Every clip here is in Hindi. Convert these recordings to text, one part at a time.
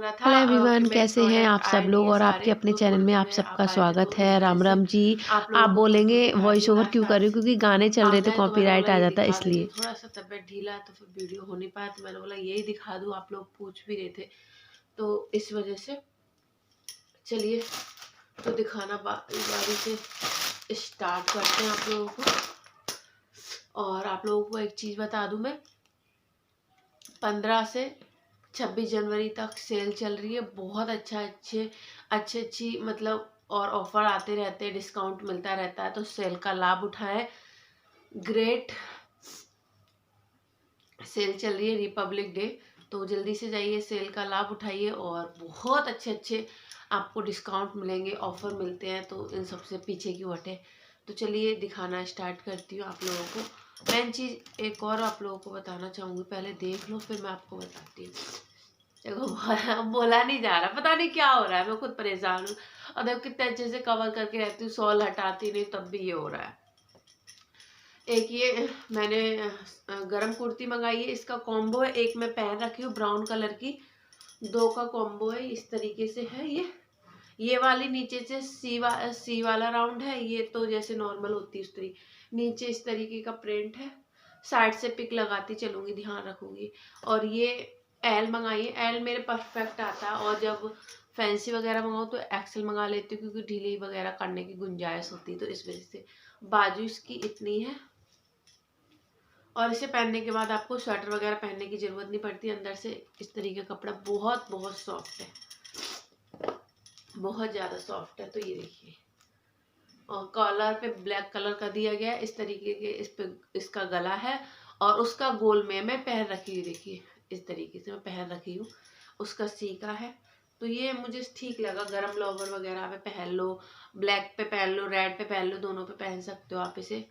बोला था हेलो कि एवरीवन, मेरे कैसे हैं प्रोडक्ट आप आए सब नहीं लोग। है और आपके सारे, अपने तो चैनल में कुर्ती आप में सबका आप आए थे स्वागत तो है। इस वजह राम से राम जी। आप लोगों आप को कुछ कुछ बोलेंगे दिखा ही वॉइस नहीं ओवर क्यों लास्ट कर रही आज हूँ, क्योंकि गाने चल रहे थे, सामने है, तो मैंने बोला कॉपीराइट आ ये जाता है दिखा देती इसलिए। हूँ। थोड़ा सा तबीयत ढीला है तो फिर वीडियो हो नहीं पाया, तो मैंने बोला यही दिखा दूँ, आप लोग पूछ भी रहे थे तो इस वजह से। चलिए तो दिखाना बारी से स्टार्ट करते हैं आप लोगों को। और आप लोगों को एक चीज़ बता दूं, मैं 15 से 26 जनवरी तक सेल चल रही है। बहुत अच्छी मतलब और ऑफर आते रहते हैं, डिस्काउंट मिलता रहता है, तो सेल का लाभ उठाएं। ग्रेट सेल चल रही है, रिपब्लिक डे, तो जल्दी से जाइए, सेल का लाभ उठाइए और बहुत अच्छे आपको डिस्काउंट मिलेंगे, ऑफर मिलते हैं, तो इन सबसे पीछे क्यों हटे। तो चलिए दिखाना स्टार्ट करती हूँ आप लोगों को। मेन चीज़ एक और आप लोगों को बताना चाहूँगी, पहले देख लो फिर मैं आपको बताती हूँ। देखो बोला नहीं जा रहा, पता नहीं क्या हो रहा है, मैं खुद परेशान हूँ। और देखो कितने अच्छे से कवर करके रहती हूँ, सॉल हटाती नहीं, तब भी ये हो रहा है। एक ये मैंने गरम कुर्ती मंगाई है, इसका कॉम्बो है, एक मैं पहन रखी हूँ ब्राउन कलर की, 2 का कॉम्बो है, इस तरीके से है। ये वाली नीचे से सी वाला राउंड है, ये तो जैसे नॉर्मल होती है उस तरीके, नीचे इस तरीके का प्रिंट है। साइड से पिक लगाती चलूंगी, ध्यान रखूंगी। और ये एल मंगाई है, एल मेरे परफेक्ट आता है, और जब फैंसी वगैरह मंगाऊँ तो एक्सेल मंगा लेती हूँ, क्योंकि ढीली वगैरह करने की गुंजाइश होती है, तो इस वजह से। बाजू इसकी इतनी है, और इसे पहनने के बाद आपको स्वेटर वगैरह पहनने की ज़रूरत नहीं पड़ती। अंदर से इस तरीके का कपड़ा बहुत सॉफ्ट है, बहुत ज़्यादा सॉफ्ट है। तो ये देखिए, और कॉलर पे ब्लैक कलर का दिया गया है, इस तरीके के इस पे इसका गला है, और उसका गोल में मैं पहन रखी हूँ, देखिए इस तरीके से मैं पहन रखी हूँ, उसका सी का है। तो ये मुझे ठीक लगा, गरम लोवर वगैरह पे पहन लो, ब्लैक पे पहन लो, रेड पे पहन लो, दोनों पे पहन सकते हो आप इसे।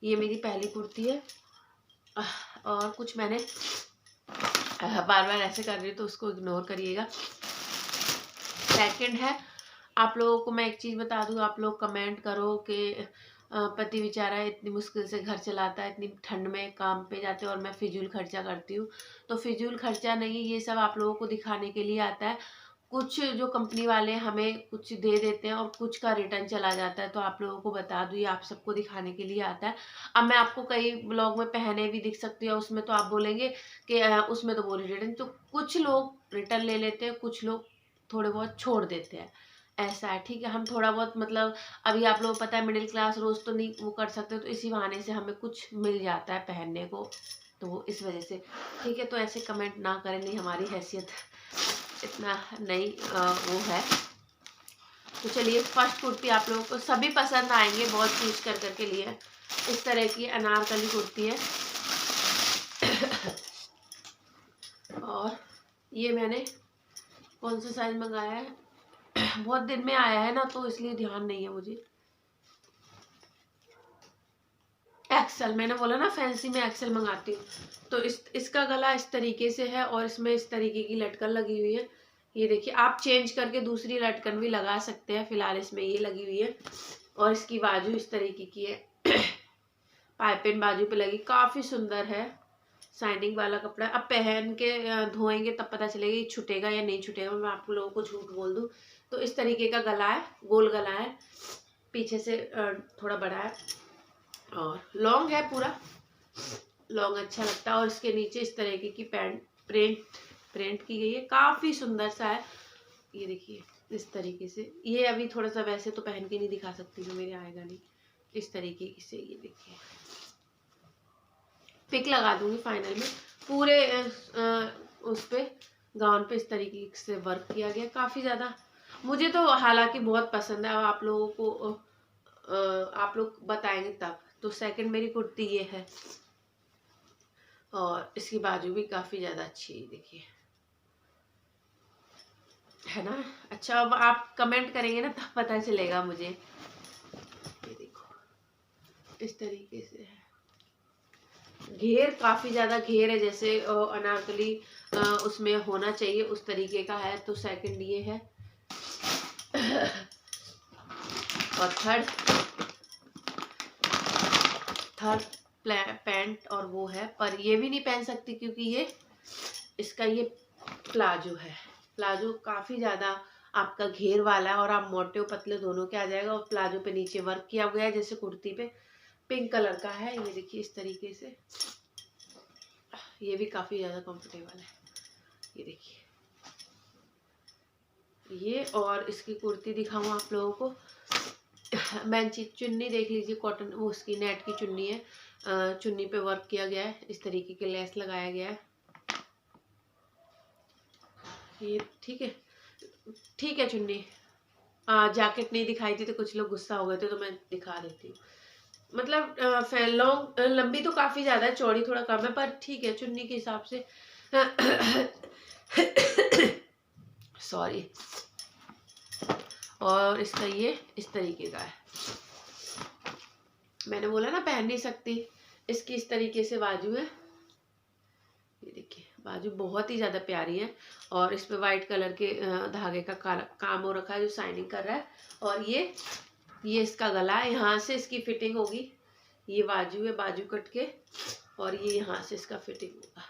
ये मेरी पहली कुर्ती है। और कुछ मैंने बार बार ऐसे कर रही हूँ तो उसको इग्नोर करिएगा। सेकंड है, आप लोगों को मैं एक चीज़ बता दूँ, आप लोग कमेंट करो कि पति बेचारा इतनी मुश्किल से घर चलाता है, इतनी ठंड में काम पे जाते हैं और मैं फिजूल खर्चा करती हूँ। तो फिजूल खर्चा नहीं, ये सब आप लोगों को दिखाने के लिए आता है। कुछ जो कंपनी वाले हमें कुछ दे देते हैं और कुछ का रिटर्न चला जाता है, तो आप लोगों को बता दूँ, ये आप सबको दिखाने के लिए आता है। अब मैं आपको कई ब्लॉग में पहने भी दिख सकती है, उसमें तो आप बोलेंगे कि उसमें तो बोली रिटर्न, तो कुछ लोग रिटर्न ले लेते हैं, कुछ लोग थोड़े बहुत छोड़ देते हैं, ऐसा है। ठीक है, हम थोड़ा बहुत मतलब अभी आप लोग पता है मिडिल क्लास, रोज तो नहीं वो कर सकते, तो इसी बहाने से हमें कुछ मिल जाता है पहनने को, तो इस वजह से। ठीक है, तो ऐसे कमेंट ना करें, नहीं हमारी हैसियत इतना नहीं वो है। तो चलिए, फर्स्ट कुर्ती आप लोगों को सभी पसंद आएंगे, बहुत चूज कर करके लिए। इस तरह की अनारकली कुर्ती है। और ये मैंने कौन सा साइज मंगाया है, बहुत दिन में आया है ना, तो इसलिए ध्यान नहीं है मुझे। एक्सेल, मैंने बोला ना फैंसी में एक्सेल मंगाती हूँ, तो इसका गला इस तरीके से है, और इसमें इस तरीके की लटकन लगी हुई है। ये देखिए, आप चेंज करके दूसरी लटकन भी लगा सकते हैं, फिलहाल इसमें ये लगी हुई है। और इसकी बाजू इस तरीके की है, पाइपिन बाजू पे लगी, काफी सुंदर है, शाइनिंग वाला कपड़ा। अब पहन के धोएंगे तब पता चलेगा ये छूटेगा या नहीं छूटेगा, मैं आप लोगों को झूठ बोल दूं। तो इस तरीके का गला है, गोल गला है, पीछे से थोड़ा बड़ा है, और लॉन्ग है, पूरा लॉन्ग अच्छा लगता है। और इसके नीचे इस तरीके की प्रिंट की गई है, काफी सुंदर सा है। ये देखिए इस तरीके से, ये अभी थोड़ा सा वैसे तो पहन के नहीं दिखा सकती मैं, मेरे आएगा नहीं, इस तरीके से। ये देखिए, पिक लगा दूंगी फाइनल में, पूरे उस पे गाउन पे इस तरीके से वर्क किया गया, काफी ज्यादा मुझे तो हालांकि बहुत पसंद है। अब आप लोगों को आप लोग बताएंगे तब। तो सेकंड मेरी कुर्ती ये है, और इसकी बाजू भी काफी ज्यादा अच्छी है, देखिए है ना। अच्छा, अब आप कमेंट करेंगे ना तब पता चलेगा मुझे। ये देखो इस तरीके से है, घेर काफी ज्यादा घेर है, जैसे अनारकली उसमें होना चाहिए उस तरीके का है। तो सेकंड ये है। और थर्ड पैंट, और वो है, पर ये भी नहीं पहन सकती क्योंकि ये इसका ये प्लाजो है, प्लाजो काफ़ी ज़्यादा आपका घेर वाला है और आप मोटे और पतले दोनों के आ जाएगा। और प्लाजो पे नीचे वर्क किया गया है जैसे कुर्ती पे, पिंक कलर का है। ये देखिए इस तरीके से, ये भी काफ़ी ज़्यादा कंफर्टेबल है। ये देखिए ये, और इसकी कुर्ती दिखाऊँ आप लोगों को। मैंची चुन्नी देख लीजिए, कॉटन वो उसकी नेट की चुन्नी है। चुन्नी पे वर्क किया गया है, इस तरीके के लेस लगाया गया है। ये ठीक है, ठीक है चुन्नी। जैकेट नहीं दिखाई थी तो कुछ लोग गुस्सा हो गए थे, तो मैं दिखा देती हूँ। मतलब लॉन्ग लंबी तो काफ़ी ज़्यादा है, चौड़ी थोड़ा कम है, पर ठीक है चुन्नी के हिसाब से। सॉरी। और इसका ये इस तरीके का है। मैंने बोला ना पहन नहीं सकती, इसकी इस तरीके से बाजू है। ये देखिए बाजू बहुत ही ज़्यादा प्यारी है, और इस पे वाइट कलर के धागे का काम हो रखा है जो शाइनिंग कर रहा है। और ये इसका गला है, यहाँ से इसकी फिटिंग होगी। ये बाजू है, बाजू कट के, और ये यहाँ से इसका फिटिंग होगा।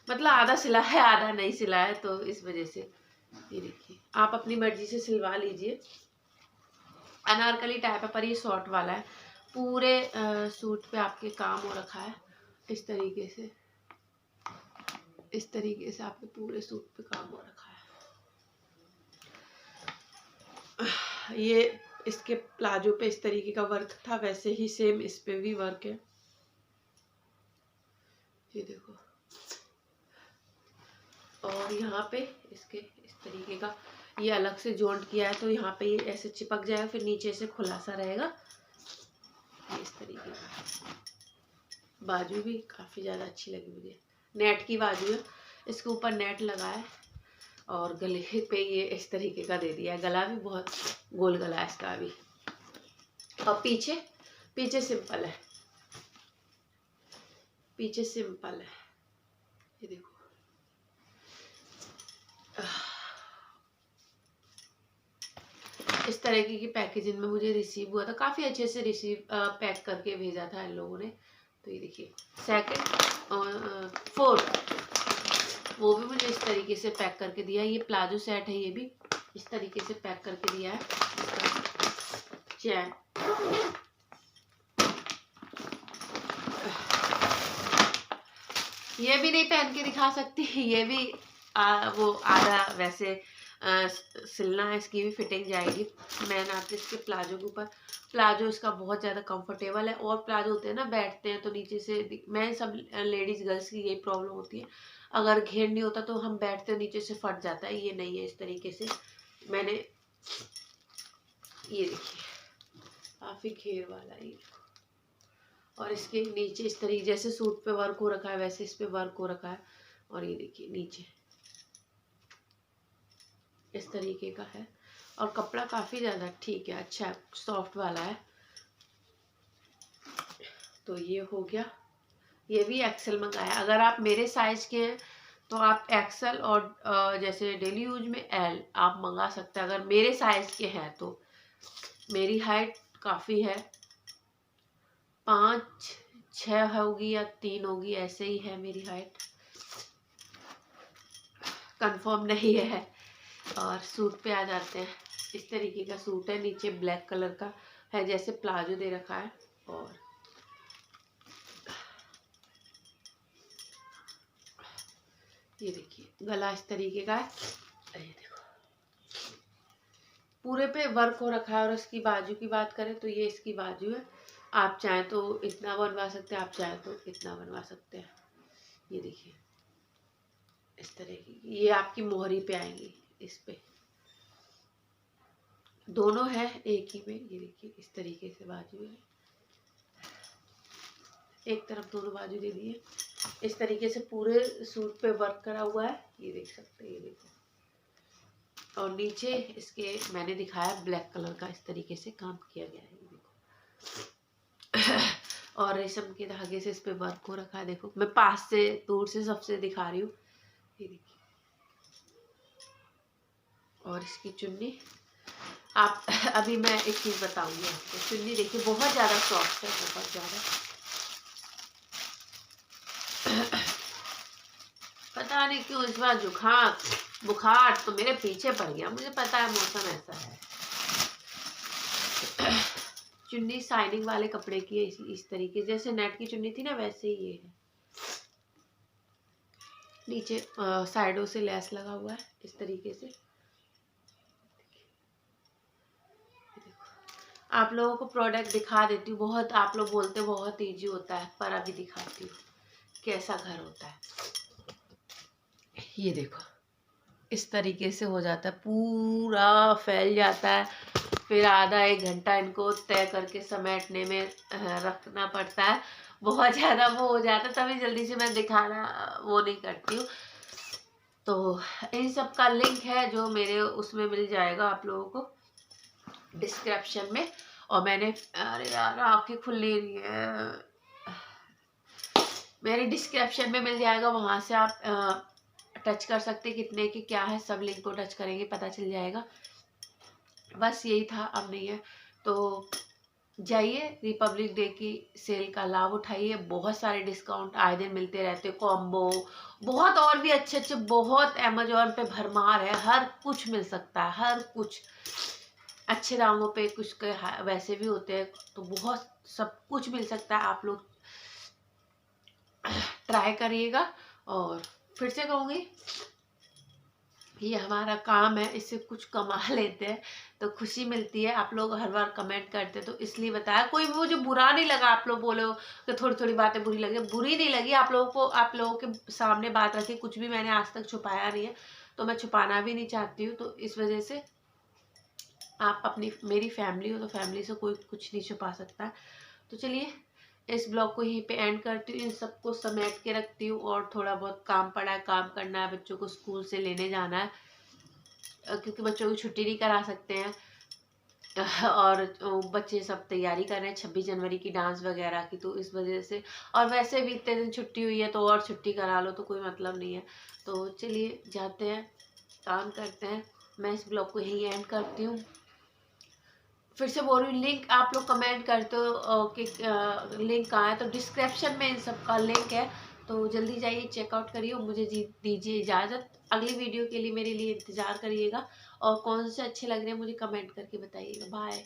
मतलब आधा सिला है आधा नहीं सिला है, तो इस वजह से। ये देखिए आप अपनी मर्जी से सिलवा लीजिए। अनारकली टाइप है, पर ये शॉर्ट वाला है। पूरे सूट पे आपके काम हो रखा है इस तरीके से। इस तरीके से आपके पूरे सूट पे काम हो रखा है। ये इसके प्लाजो पे इस तरीके का वर्क था, वैसे ही सेम इस पे भी वर्क है। ये देखो, और यहाँ पे इसके इस तरीके का ये अलग से जॉइंट किया है, तो यहाँ पे ये ऐसे चिपक जाएगा, फिर नीचे से खुलासा रहेगा। इस तरीके का बाजू भी काफ़ी ज़्यादा अच्छी लगी मुझे। नेट की बाजू है, इसके ऊपर नेट लगा है, और गले पे ये इस तरीके का दे दिया है। गला भी बहुत गोल गला है इसका भी। और पीछे सिंपल है, पीछे सिंपल है। ये देखो इस तरीके की पैकेजिंग में मुझे रिसीव हुआ था। काफ़ी अच्छे से रिसीव पैक करके भेजा था इन लोगों ने। तो ये देखिए सेकंड और फोर्थ वो भी मुझे इस तरीके से पैक करके दिया। ये प्लाजो सेट है, ये भी इस तरीके से पैक करके दिया है। चैन ये भी नहीं पहन के दिखा सकती, ये भी वो आधा वैसे सिलना है, इसकी भी फिटिंग जाएगी। मैं नापती इसके प्लाजो के ऊपर। प्लाजो इसका बहुत ज़्यादा कंफर्टेबल है, और प्लाजो होते हैं ना बैठते हैं तो नीचे से, मैं सब लेडीज़ गर्ल्स की यही प्रॉब्लम होती है, अगर घेर नहीं होता तो हम बैठते नीचे से फट जाता है। ये नहीं है, इस तरीके से मैंने, ये देखिए काफ़ी घेर वाला है ये। और इसके नीचे इस तरीके जैसे सूट पे वर्क हो रखा है वैसे इस पे वर्क हो रखा है। और ये देखिए नीचे इस तरीके का है, और कपड़ा काफ़ी ज़्यादा ठीक है, अच्छा है, सॉफ्ट वाला है। तो ये हो गया। ये भी एक्सेल मंगाया। अगर आप मेरे साइज़ के हैं तो आप एक्सेल, और जैसे डेली यूज में एल आप मंगा सकते हैं अगर मेरे साइज़ के हैं तो। मेरी हाइट काफ़ी है, 5'6" होगी या 3 होगी, ऐसे ही है मेरी हाइट, कंफर्म नहीं है। और सूट पे आ जाते हैं। इस तरीके का सूट है, नीचे ब्लैक कलर का है जैसे प्लाजो दे रखा है। और ये देखिए गला इस तरीके का है, ये देखो पूरे पे वर्क हो रखा है। और इसकी बाजू की बात करें तो ये इसकी बाजू है। आप चाहें तो इतना बनवा सकते हैं, आप चाहें तो इतना बनवा सकते हैं। ये देखिए इस तरह की, ये आपकी मोहरी पे आएंगी, इस पे दोनों है एक ही में। ये देखिए इस तरीके से बाजू है, एक तरफ दोनों बाजू दे दिए। इस तरीके से पूरे सूट पे वर्क करा हुआ है, ये देख सकते हैं। ये देखो, और नीचे इसके मैंने दिखाया ब्लैक कलर का इस तरीके से काम किया गया है। ये देखो और रेशम के धागे से इस पे वर्क हो रखा है। देखो मैं पास से दूर से सबसे दिखा रही हूँ। ये देखिए, और इसकी चुन्नी आप अभी मैं एक चीज़ बताऊंगी आपको। चुन्नी देखिए बहुत ज़्यादा सॉफ्ट है, बहुत ज़्यादा। पता नहीं क्यों इस बार जुकाम बुखार तो मेरे पीछे पड़ गया, मुझे पता है मौसम ऐसा है। चुन्नी शाइनिंग वाले कपड़े की है, इस तरीके जैसे नेट की चुन्नी थी ना वैसे ही ये है। नीचे साइडों से लेस लगा हुआ है इस तरीके से। आप लोगों को प्रोडक्ट दिखा देती हूँ। बहुत आप लोग बोलते बहुत इजी होता है, पर अभी दिखाती हूँ कैसा घर होता है। ये देखो इस तरीके से हो जाता है, पूरा फैल जाता है। फिर आधा एक घंटा इनको तय करके समेटने में रखना पड़ता है। बहुत ज़्यादा वो हो जाता है, तभी जल्दी से मैं दिखाना वो नहीं करती हूँ। तो इन सब का लिंक है जो मेरे उसमें मिल जाएगा आप लोगों को डिस्क्रिप्शन में। और मैंने, अरे यार आँखें खुल नहीं रही है, मेरे डिस्क्रिप्शन में मिल जाएगा, वहाँ से आप टच कर सकते कितने की क्या है, सब लिंक को टच करेंगे पता चल जाएगा। बस यही था, अब नहीं है। तो जाइए रिपब्लिक डे की सेल का लाभ उठाइए। बहुत सारे डिस्काउंट आए दिन मिलते रहते, कॉम्बो बहुत और भी अच्छे अच्छे, बहुत अमेजोन पे भरमार है, हर कुछ मिल सकता है, हर कुछ अच्छे दामों पे, कुछ के वैसे भी होते हैं, तो बहुत सब कुछ मिल सकता है। आप लोग ट्राई करिएगा। और फिर से कहूँगी ये हमारा काम है, इससे कुछ कमा लेते हैं तो खुशी मिलती है। आप लोग हर बार कमेंट करते हैं तो इसलिए बताया, कोई मुझे बुरा नहीं लगा। आप लोग बोले हो कि थोड़ी थोड़ी बातें बुरी लगी, बुरी नहीं लगी। आप लोगों को, आप लोगों के सामने बात रखी, कुछ भी मैंने आज तक छुपाया नहीं है, तो मैं छुपाना भी नहीं चाहती हूँ। तो इस वजह से आप अपनी, मेरी फैमिली हो तो फैमिली से कोई कुछ नहीं छुपा सकता। तो चलिए इस ब्लॉग को यहीं पे एंड करती हूँ। इन सबको समेट के रखती हूँ और थोड़ा बहुत काम पड़ा है, काम करना है, बच्चों को स्कूल से लेने जाना है क्योंकि बच्चों की छुट्टी नहीं करा सकते हैं। और बच्चे सब तैयारी कर रहे हैं 26 जनवरी की डांस वगैरह की, तो इस वजह से। और वैसे भी इतने दिन छुट्टी हुई है तो और छुट्टी करा लो तो कोई मतलब नहीं है। तो चलिए जाते हैं, काम करते हैं। मैं इस ब्लॉग को यहीं एंड करती हूँ। फिर से बोल रही हूँ, लिंक आप लोग कमेंट करते हो कि लिंक कहाँ है, तो डिस्क्रिप्शन में इन सब का लिंक है, तो जल्दी जाइए चेकआउट करिए। मुझे दीजिए इजाज़त, अगली वीडियो के लिए मेरे लिए इंतज़ार करिएगा। और कौन से अच्छे लग रहे हैं मुझे कमेंट करके बताइएगा। बाय।